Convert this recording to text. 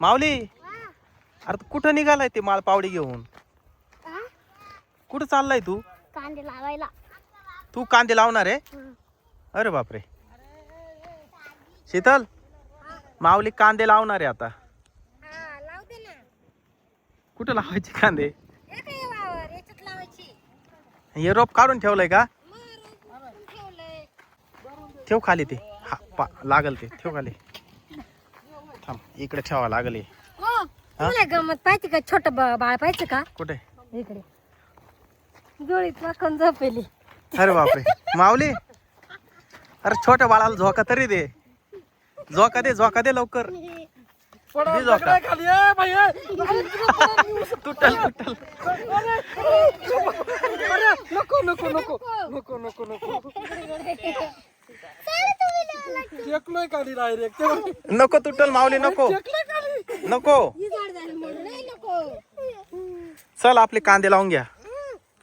माऊली अरे तू कुठं निघालाय ते माळ पावडी घेऊन? कुठं चाललाय तू? कांदे लावायला. तू कांदे लावणार आहे? अरे बापरे. शीतल माऊली कांदे लावणार आहे आता. कुठं लावायचे कांदे? हे रोप काढून ठेवलंय का? ठेव खाली ते. हा लागल ते ठेव खाली. थांब इकडे ठेवा लागले. गमत पाहिजे का? छोट बाळ पाहिजे का? कुठे? इकडे जोळीत वाकून झोपेली. अरे बापरे. माऊली अरे छोट्या बाळाला झोका तरी दे. झोका दे लवकर. दे झोका. तुटल नको नको नको नको नको नको टेकलोय खाली डायरेक्ट. नको तुटल माऊली नको नको. चल आपले कांदे लावून घ्या.